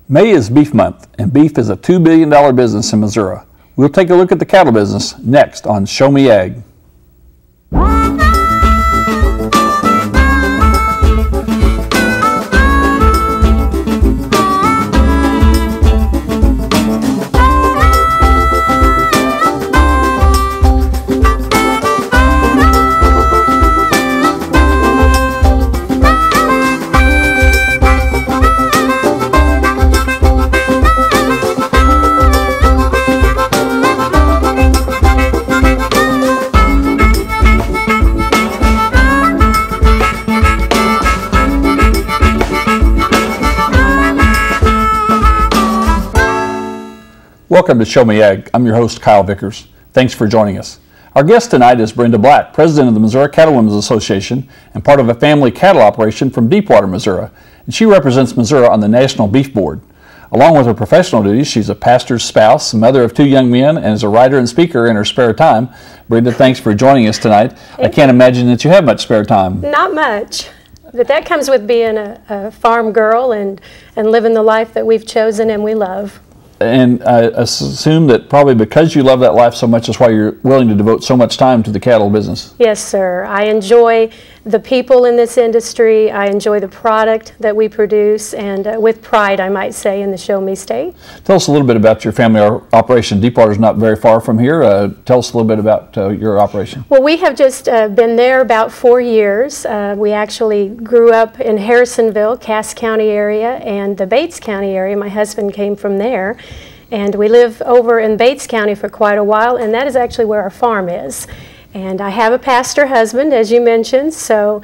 May is Beef Month, and beef is a $2 billion business in Missouri. We'll take a look at the cattle business next on Show Me Ag. Welcome to Show Me Ag. I'm your host, Kyle Vickers. Thanks for joining us. Our guest tonight is Brenda Black, president of the Missouri CattleWomen Association and part of a family cattle operation from Deepwater, Missouri. And she represents Missouri on the National Beef Board. Along with her professional duties, she's a pastor's spouse, mother of 2 young men, and is a writer and speaker in her spare time. Brenda, thanks for joining us tonight. I can't imagine that you have much spare time. Not much, but that comes with being a farm girl and living the life that we've chosen and we love. And I assume that probably because you love that life so much is why you're willing to devote so much time to the cattle business. Yes, sir. I enjoy the people in this industry. I enjoy the product that we produce, and with pride, I might say, in the Show Me state. Tell us a little bit about your family operation. Deepwater's not very far from here. Tell us a little bit about your operation. Well, we have just been there about 4 years. We actually grew up in Harrisonville, Cass County area, and the Bates County area. My husband came from there. And we live over in Bates County for quite a while, and that is actually where our farm is. And I have a pastor husband, as you mentioned, so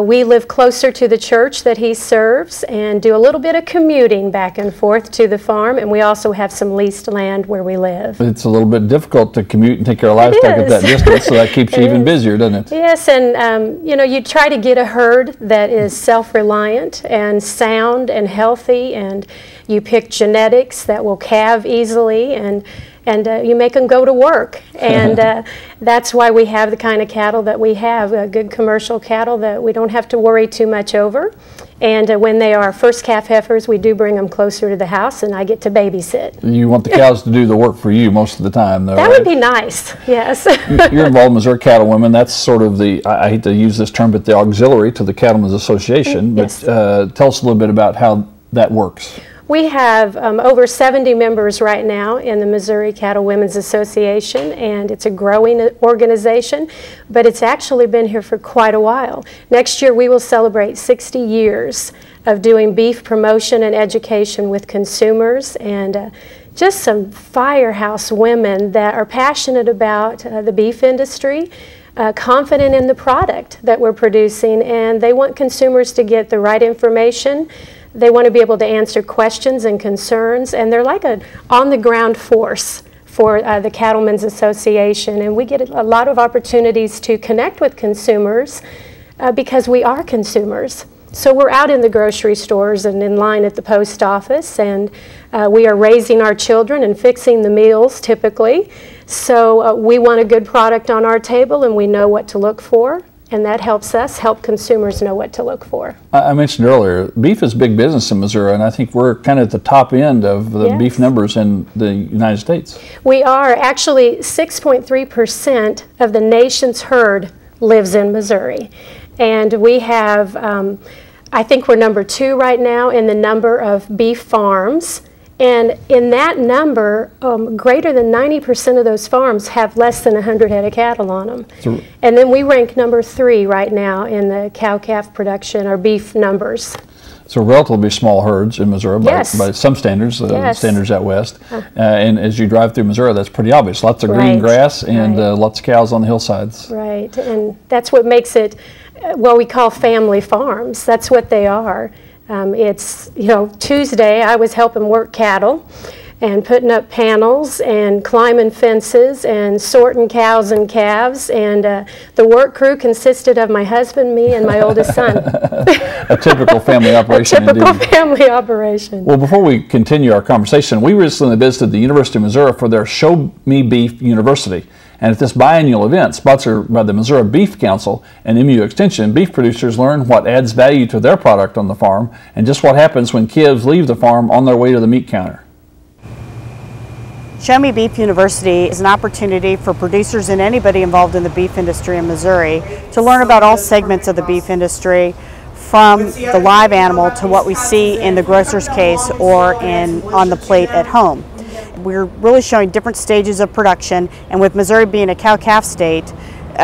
we live closer to the church that he serves and do a little bit of commuting back and forth to the farm, and we also have some leased land where we live. It's a little bit difficult to commute and take care of livestock at that distance, so that keeps you even busier, doesn't it? Yes, and you know, you try to get a herd that is self-reliant and sound and healthy, and you pick genetics that will calve easily, and you make them go to work, and that's why we have the kind of cattle that we have, good commercial cattle that we don't have to worry too much over. And when they are first calf heifers, we do bring them closer to the house, and I get to babysit. You want the cows to do the work for you most of the time, though, That right? would be nice, yes. You're involved in Missouri CattleWomen. That's sort of the, I hate to use this term, but the auxiliary to the Cattlemen's Association. But Yes. Tell us a little bit about how that works. We have over 70 members right now in the Missouri CattleWomen's Association, and it's a growing organization, but it's actually been here for quite a while. Next year we will celebrate 60 years of doing beef promotion and education with consumers, and just some firehouse women that are passionate about the beef industry, confident in the product that we're producing, and they want consumers to get the right information. They want to be able to answer questions and concerns, and they're like an on-the-ground force for the Cattlemen's Association, and we get a lot of opportunities to connect with consumers because we are consumers. So we're out in the grocery stores and in line at the post office, and we are raising our children and fixing the meals typically. So we want a good product on our table, and we know what to look for. And that helps us help consumers know what to look for. I mentioned earlier, beef is big business in Missouri, and I think we're kind of at the top end of the Yes. beef numbers in the United States. We are. Actually, 6.3% of the nation's herd lives in Missouri. And we have, I think we're number 2 right now in the number of beef farms. And in that number, greater than 90% of those farms have less than 100 head of cattle on them. So, and then we rank number 3 right now in the cow-calf production, or beef numbers. So relatively small herds in Missouri Yes. by some standards, Yes. standards out west. And as you drive through Missouri, that's pretty obvious. Lots of green Right. grass and Right. lots of cows on the hillsides. Right, and that's what makes it what we call family farms. That's what they are. It's, you know, Tuesday I was helping work cattle, and putting up panels and climbing fences and sorting cows and calves. And the work crew consisted of my husband, me, and my oldest son. A typical family operation. A typical indeed. family operation. Well, before we continue our conversation, we recently visited the University of Missouri for their Show Me Beef University. And at this biannual event, sponsored by the Missouri Beef Council and MU Extension, beef producers learn what adds value to their product on the farm and just what happens when kids leave the farm on their way to the meat counter. Show Me Beef University is an opportunity for producers and anybody involved in the beef industry in Missouri to learn about all segments of the beef industry, from the live animal to what we see in the grocer's case or on the plate at home. We're really showing different stages of production, and with Missouri being a cow-calf state,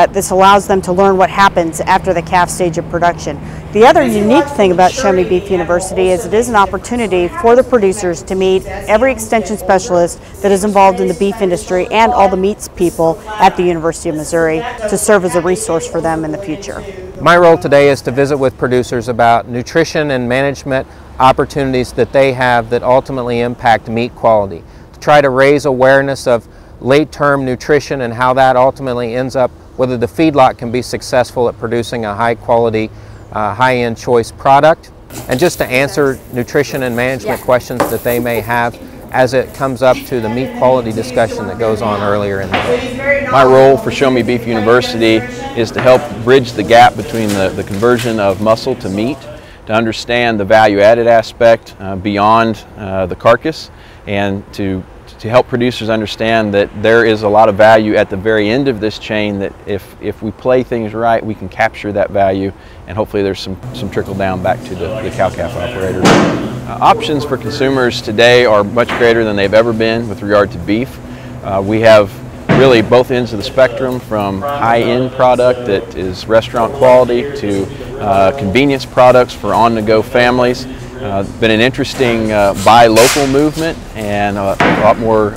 this allows them to learn what happens after the calf stage of production. The other unique thing about Show Me Beef University is it is an opportunity for the producers to meet every extension specialist that is involved in the beef industry and all the meats people at the University of Missouri to serve as a resource for them in the future. My role today is to visit with producers about nutrition and management opportunities that they have that ultimately impact meat quality. Try to raise awareness of late-term nutrition and how that ultimately ends up, whether the feedlot can be successful at producing a high-quality, high-end choice product, and just to answer nutrition and management questions that they may have as it comes up to the meat quality discussion that goes on earlier in the day. My role for Show Me Beef University is to help bridge the gap between the conversion of muscle to meat, to understand the value-added aspect beyond the carcass, and to help producers understand that there is a lot of value at the very end of this chain, that if we play things right, we can capture that value, and hopefully there's some trickle down back to the cow-calf operators. Options for consumers today are much greater than they've ever been with regard to beef. We have really both ends of the spectrum, from high-end product that is restaurant quality to convenience products for on-the-go families. Been an interesting buy local movement, and a lot more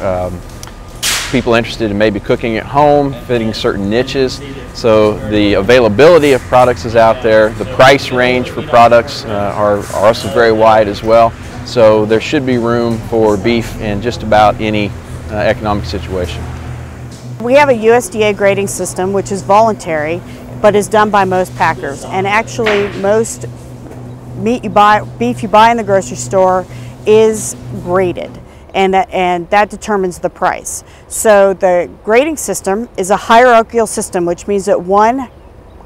people interested in maybe cooking at home, fitting certain niches. So the availability of products is out there. The price range for products are also very wide as well. So there should be room for beef in just about any economic situation. We have a USDA grading system which is voluntary but is done by most packers, and actually most beef you buy in the grocery store is graded, and that determines the price. So the grading system is a hierarchical system, which means that one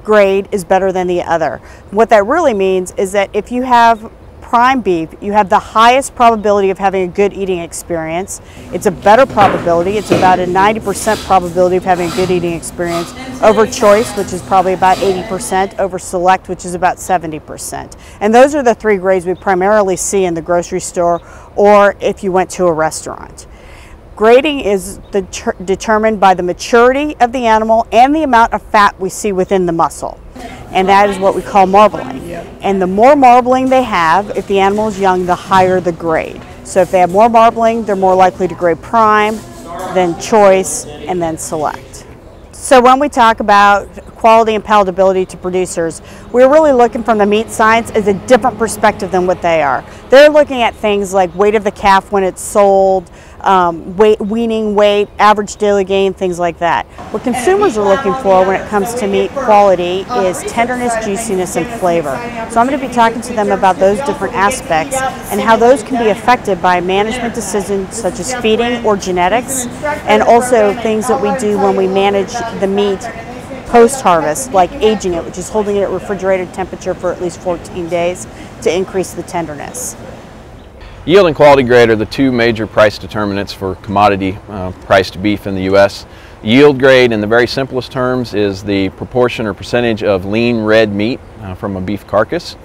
grade is better than the other. What that really means is that if you have prime beef, you have the highest probability of having a good eating experience. It's a better probability. It's about a 90% probability of having a good eating experience over choice, which is probably about 80%, over select, which is about 70%. And those are the three grades we primarily see in the grocery store or if you went to a restaurant. Grading is determined by the maturity of the animal and the amount of fat we see within the muscle. And that is what we call marbling. And the more marbling they have, if the animal is young, the higher the grade. So if they have more marbling, they're more likely to grade prime, then choice, and then select. So when we talk about quality and palatability to producers, we're really looking from the meat science as a different perspective than what they are. They're looking at things like weight of the calf when it's sold, weaning weight, average daily gain, things like that. What consumers are looking for when it comes to meat quality is tenderness, juiciness, and flavor. So I'm going to be talking to them about those different aspects and how those can be affected by management decisions such as feeding or genetics, and also things that we do when we manage the meat post-harvest, like aging it, which is holding it at refrigerated temperature for at least 14 days to increase the tenderness. Yield and quality grade are the two major price determinants for commodity priced beef in the U.S. Yield grade, in the very simplest terms, is the proportion or percentage of lean red meat from a beef carcass.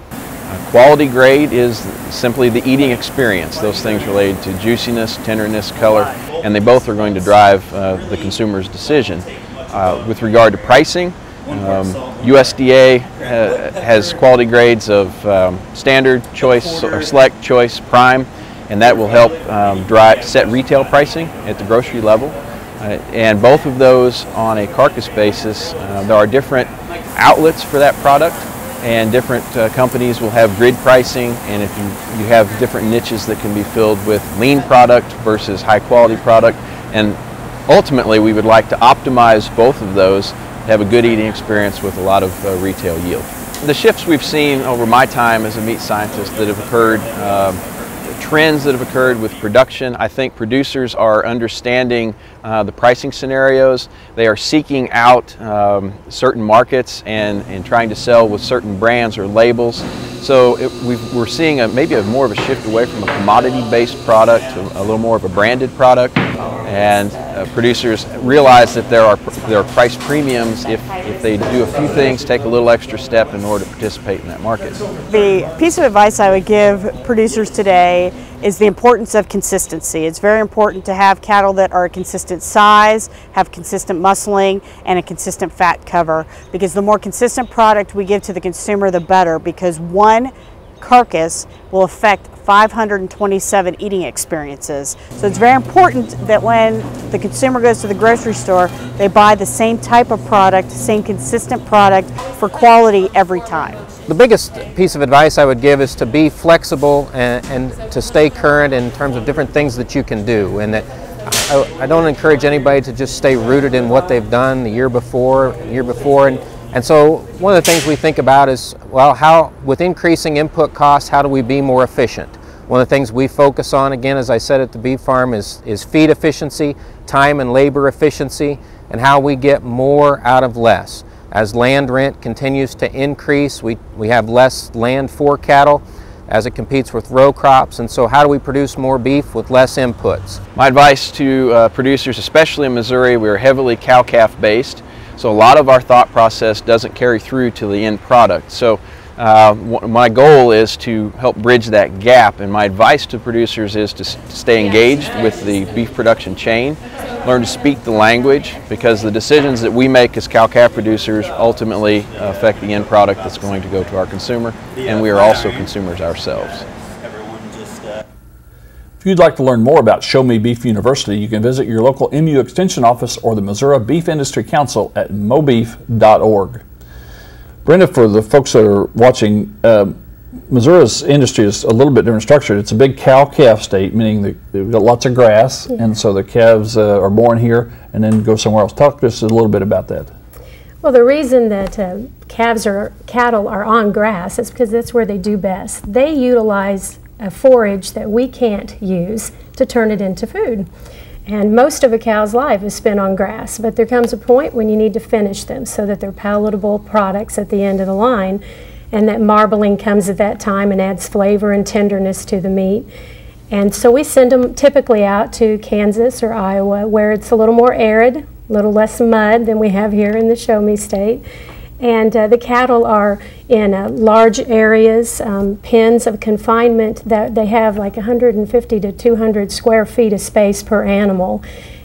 Quality grade is simply the eating experience, those things related to juiciness, tenderness, color, and they both are going to drive the consumer's decision. With regard to pricing, USDA has quality grades of standard, choice, or select, choice, prime, and that will help set retail pricing at the grocery level. And both of those on a carcass basis, there are different outlets for that product, and different companies will have grid pricing, and if you have different niches that can be filled with lean product versus high quality product, and ultimately we would like to optimize both of those to have a good eating experience with a lot of retail yield. The shifts we've seen over my time as a meat scientist that have occurred, trends that have occurred with production. I think producers are understanding the pricing scenarios. They are seeking out certain markets and trying to sell with certain brands or labels. So we're seeing maybe more of a shift away from a commodity-based product to a little more of a branded product. And producers realize that there are price premiums if they do a few things, take a little extra step in order to participate in that market. The piece of advice I would give producers today is the importance of consistency. It's very important to have cattle that are a consistent size, have consistent muscling, and a consistent fat cover, because the more consistent product we give to the consumer, the better, because one carcass will affect 527 eating experiences. So it's very important that when the consumer goes to the grocery store, they buy the same type of product, same consistent product for quality every time. The biggest piece of advice I would give is to be flexible and to stay current in terms of different things that you can do, and that I don't encourage anybody to just stay rooted in what they've done the year before, and so one of the things we think about is, well, how, with increasing input costs, how do we be more efficient? One of the things we focus on, again, as I said at the beef farm, is feed efficiency, time and labor efficiency, and how we get more out of less. As land rent continues to increase, we have less land for cattle as it competes with row crops, and so how do we produce more beef with less inputs? My advice to producers, especially in Missouri, we are heavily cow-calf based. So a lot of our thought process doesn't carry through to the end product. So my goal is to help bridge that gap, and my advice to producers is to stay engaged with the beef production chain, learn to speak the language, because the decisions that we make as cow-calf producers ultimately affect the end product that's going to go to our consumer, and we are also consumers ourselves. If you'd like to learn more about Show Me Beef University, you can visit your local MU Extension office or the Missouri Beef Industry Council at mobeef.org. Brenda, for the folks that are watching, Missouri's industry is a little bit different structured. It's a big cow-calf state, meaning they've got lots of grass, and so the calves are born here and then go somewhere else. Talk to us a little bit about that. Well, the reason that cattle are on grass is because that's where they do best. They utilize a forage that we can't use to turn it into food. And most of a cow's life is spent on grass, but there comes a point when you need to finish them so that they're palatable products at the end of the line, and that marbling comes at that time and adds flavor and tenderness to the meat. And so we send them typically out to Kansas or Iowa, where it's a little more arid, a little less mud than we have here in the Show Me state. And the cattle are in large areas, pens of confinement that they have like 150 to 200 square feet of space per animal.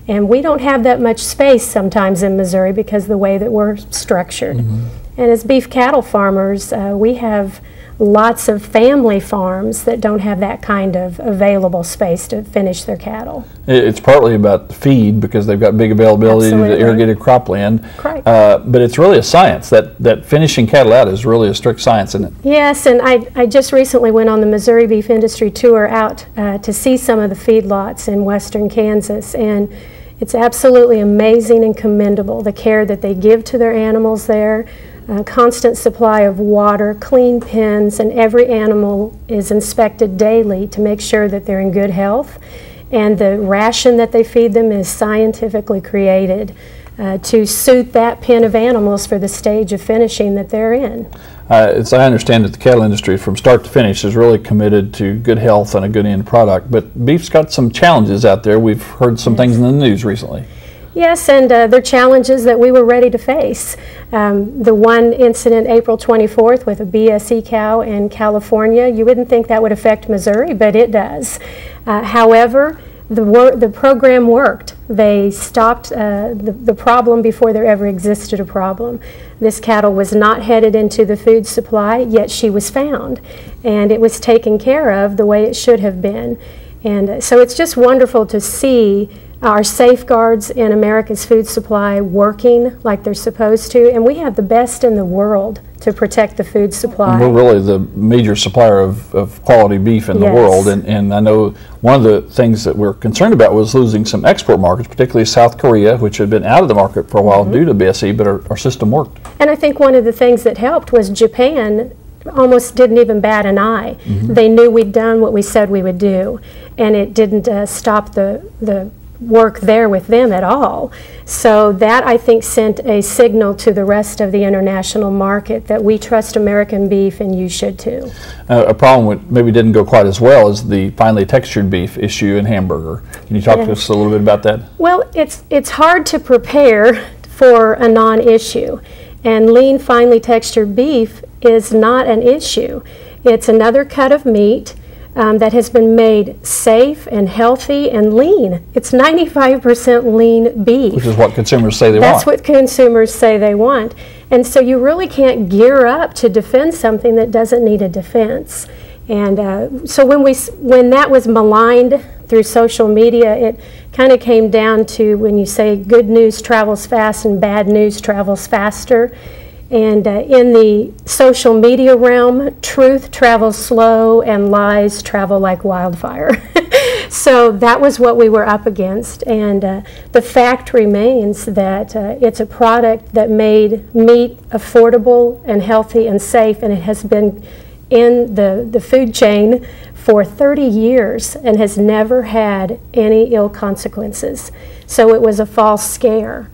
And we don't have that much space sometimes in Missouri because of the way that we're structured. And as beef cattle farmers, we have lots of family farms that don't have that kind of available space to finish their cattle. It's partly about feed because they've got big availability to irrigated cropland. Correct. But it's really a science. That finishing cattle out is really a strict science, isn't it? Yes, and I just recently went on the Missouri Beef Industry Tour out to see some of the feedlots in western Kansas, and it's absolutely amazing and commendable the care that they give to their animals there. Constant supply of water, clean pens, and every animal is inspected daily to make sure that they're in good health. And the ration that they feed them is scientifically created to suit that pen of animals for the stage of finishing that they're in. As I understand it, the cattle industry from start to finish is really committed to good health and a good end product. But beef's got some challenges out there. We've heard some things in the news recently. Yes, and they're challenges that we were ready to face. The one incident April 24th with a BSE cow in California, you wouldn't think that would affect Missouri, but it does. However, the program worked. They stopped the problem before there ever existed a problem. This cattle was not headed into the food supply, yet she was found, and it was taken care of the way it should have been. And so it's just wonderful to see our safeguards in America's food supply working like they're supposed to, and we have the best in the world to protect the food supply. And we're really the major supplier of quality beef in the world, and I know one of the things that we're concerned about was losing some export markets, particularly South Korea, which had been out of the market for a while due to BSE, but our system worked. And I think one of the things that helped was Japan almost didn't even bat an eye. They knew we'd done what we said we would do, and it didn't stop the work there with them at all. So that, I think, sent a signal to the rest of the international market that we trust American beef, and you should too. A problem that maybe didn't go quite as well is the finely textured beef issue in hamburger. Can you talk to us a little bit about that? Well, it's hard to prepare for a non-issue, and lean, finely textured beef is not an issue. It's another cut of meat that has been made safe and healthy and lean. It's 95% lean beef. Which is what consumers say they want. That's what consumers say they want. And so you really can't gear up to defend something that doesn't need a defense. And so when that was maligned through social media, it kind of came down to when you say good news travels fast and bad news travels faster. And in the social media realm, truth travels slow and lies travel like wildfire. So that was what we were up against. And the fact remains that it's a product that made meat affordable and healthy and safe, and it has been in the food chain for 30 years and has never had any ill consequences. So it was a false scare.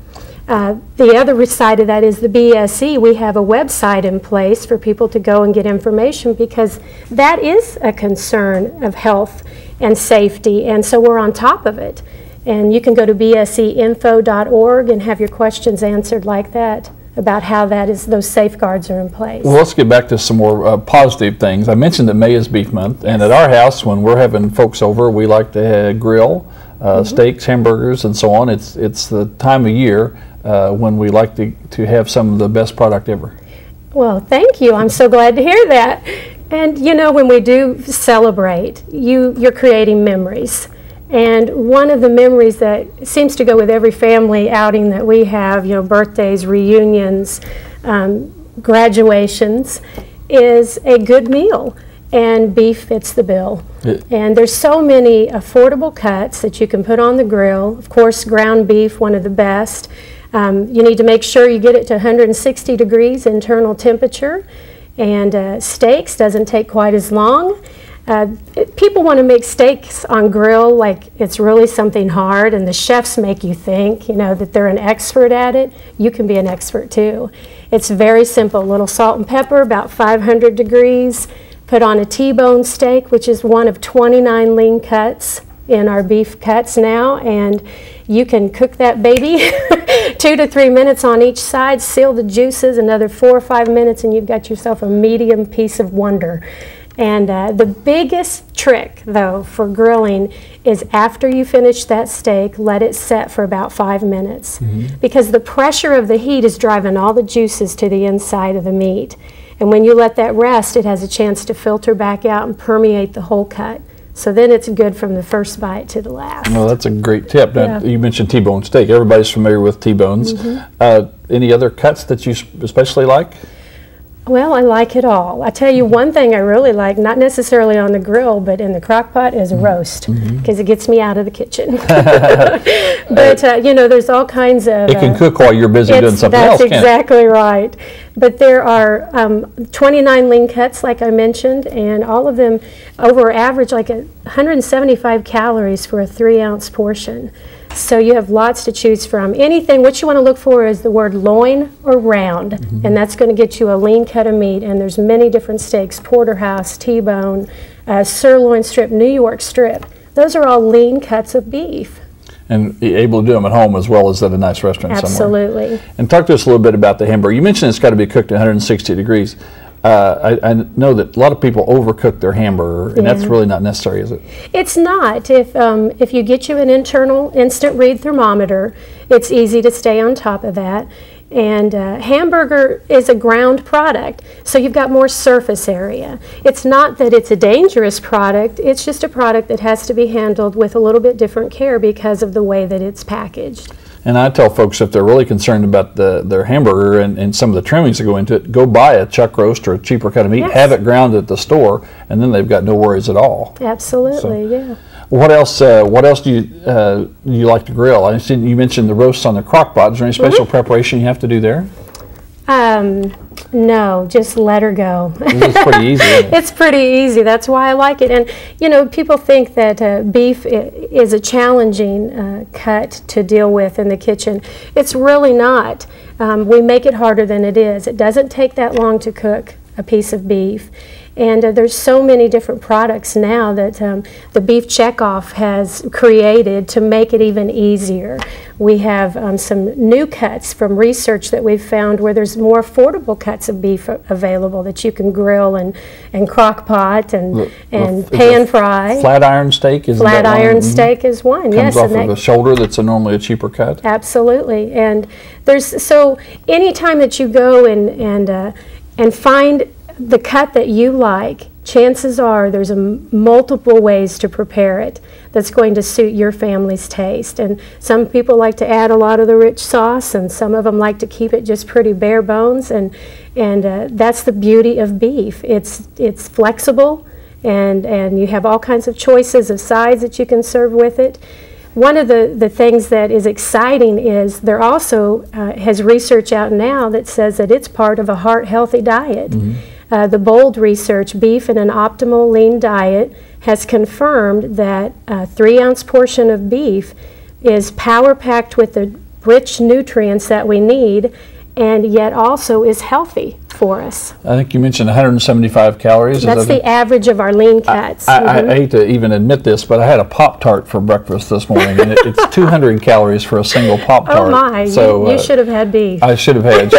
The other side of that is the BSE. We have a website in place for people to go and get information, because that is a concern of health and safety, and so we're on top of it. And you can go to bseinfo.org and have your questions answered like that about how those safeguards are in place. Well, let's get back to some more positive things. I mentioned that May is Beef Month, and at our house, when we're having folks over, we like to grill steaks, hamburgers, and so on. It's the time of year when we like to have some of the best product ever. Well, thank you. I'm so glad to hear that. And you know, when we do celebrate, you're creating memories. And one of the memories that seems to go with every family outing that we have, you know, birthdays, reunions, graduations, is a good meal. And beef fits the bill. And there's so many affordable cuts that you can put on the grill. Of course, ground beef, one of the best. You need to make sure you get it to 160 degrees internal temperature. And steaks doesn't take quite as long. People want to make steaks on grill like it's really something hard, and the chefs make you think, you know, that they're an expert at it. You can be an expert too. It's very simple. A little salt and pepper, about 500 degrees. Put on a T-bone steak, which is one of 29 lean cuts in our beef cuts now, and you can cook that baby 2 to 3 minutes on each side, seal the juices, another 4 or 5 minutes, and you've got yourself a medium piece of wonder. And the biggest trick, though, for grilling is after you finish that steak, let it set for about 5 minutes. Because the pressure of the heat is driving all the juices to the inside of the meat. And when you let that rest, it has a chance to filter back out and permeate the whole cut. So then it's good from the first bite to the last. Well, that's a great tip. Now, you mentioned T-bone steak. Everybody's familiar with T-bones. Any other cuts that you especially like? Well, I like it all. I tell you one thing I really like, not necessarily on the grill, but in the crock pot, is a roast, because it gets me out of the kitchen. But, you know, there's all kinds of... It can cook while you're busy doing something else, can't it? That's exactly right. But there are 29 lean cuts, like I mentioned, and all of them over average like 175 calories for a 3-ounce portion. So you have lots to choose from. Anything, what you want to look for is the word loin or round, and that's going to get you a lean cut of meat. And there's many different steaks: porterhouse, T-bone, sirloin strip, New York strip. Those are all lean cuts of beef. And able to do them at home as well as at a nice restaurant somewhere. Absolutely. And talk to us a little bit about the hamburger. You mentioned it's got to be cooked at 160 degrees. I know that a lot of people overcook their hamburger, and that's really not necessary, is it? It's not. If you get you an internal instant read thermometer, it's easy to stay on top of that. And hamburger is a ground product, so you've got more surface area. It's not that it's a dangerous product, it's just a product that has to be handled with a little bit different care because of the way that it's packaged. And I tell folks if they're really concerned about their hamburger and some of the trimmings that go into it, go buy a chuck roast or a cheaper cut of meat, Yes. have it ground at the store, and then they've got no worries at all. Absolutely, yeah. What else? What else do you like to grill? I see you mentioned the roasts on the crock pot. Is there any special preparation you have to do there? No, just let her go. It's pretty easy. Isn't it? It's pretty easy. That's why I like it. And you know, people think that beef is a challenging cut to deal with in the kitchen. It's really not. We make it harder than it is. It doesn't take that long to cook a piece of beef. And there's so many different products now that the Beef Checkoff has created to make it even easier. We have some new cuts from research that we've found where there's more affordable cuts of beef available that you can grill and crock pot and pan fry. Flat iron steak is Flat iron steak is one. Comes off of a shoulder that's normally a cheaper cut. Absolutely. And there's so anytime that you go and find the cut that you like, chances are there's multiple ways to prepare it that's going to suit your family's taste. And some people like to add a lot of the rich sauce, and some of them like to keep it just pretty bare bones. And that's the beauty of beef. It's flexible, and you have all kinds of choices of sides that you can serve with it. One of the things that is exciting is there also has research out now that says that it's part of a heart-healthy diet. The BOLD research, Beef in an Optimal Lean Diet, has confirmed that a 3-ounce portion of beef is power-packed with the rich nutrients that we need, and yet also is healthy for us. I think you mentioned 175 calories. That's the average of our lean cuts. I hate to even admit this, but I had a Pop-Tart for breakfast this morning, and it's 200 calories for a single Pop-Tart. Oh my, so, you should have had beef. I should have had.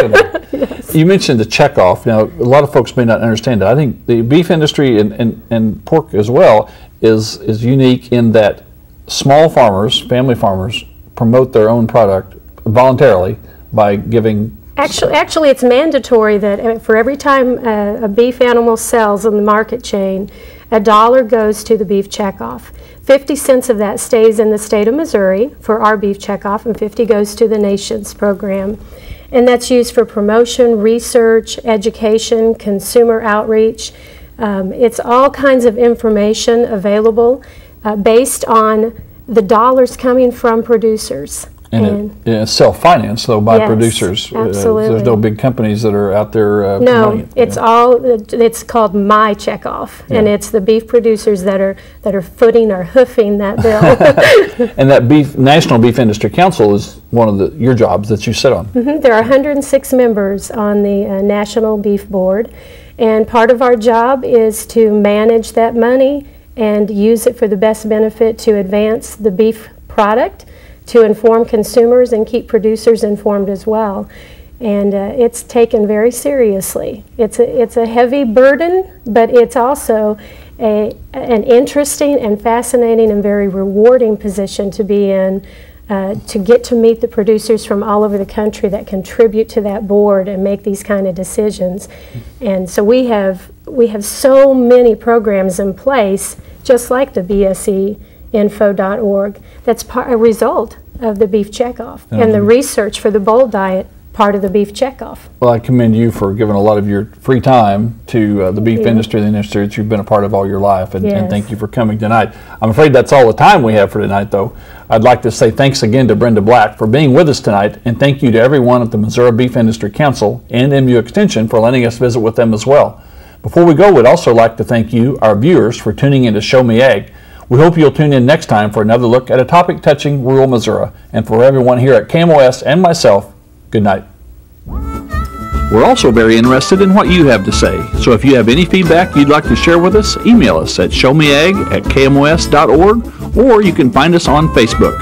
Yes. You mentioned the checkoff. Now, a lot of folks may not understand that. I think the beef industry and pork as well is unique in that small farmers, family farmers, promote their own product voluntarily by giving. Actually, it's mandatory that for every time a beef animal sells in the market chain, $1 goes to the Beef Checkoff. 50 cents of that stays in the state of Missouri for our Beef Checkoff, and 50 goes to the nation's program. And that's used for promotion, research, education, consumer outreach. It's all kinds of information available based on the dollars coming from producers. And it's self-financed, though, by yes, producers. Absolutely. There's no big companies that are out there no, it's it's called My Checkoff, and it's the beef producers that are footing or hoofing that bill. And that National Beef Industry Council is one of your jobs that you sit on. There are 106 members on the National Beef Board, and part of our job is to manage that money and use it for the best benefit to advance the beef product, to inform consumers and keep producers informed as well. And it's taken very seriously. It's a heavy burden, but it's also an interesting and fascinating and very rewarding position to be in, to get to meet the producers from all over the country that contribute to that board and make these kind of decisions. And so we have so many programs in place, just like the BSEinfo.org, that's a result of the Beef Checkoff and the research for the BOLD diet, part of the Beef Checkoff. Well, I commend you for giving a lot of your free time to the beef industry, the industry that you've been a part of all your life, and thank you for coming tonight. I'm afraid that's all the time we have for tonight, though. I'd like to say thanks again to Brenda Black for being with us tonight, and thank you to everyone at the Missouri Beef Industry Council and MU Extension for letting us visit with them as well. Before we go, we'd also like to thank you, our viewers, for tuning in to Show Me Ag. We hope you'll tune in next time for another look at a topic touching rural Missouri. And for everyone here at KMOS and myself, good night. We're also very interested in what you have to say. So if you have any feedback you'd like to share with us, email us at showmeag@kmos.org, or you can find us on Facebook.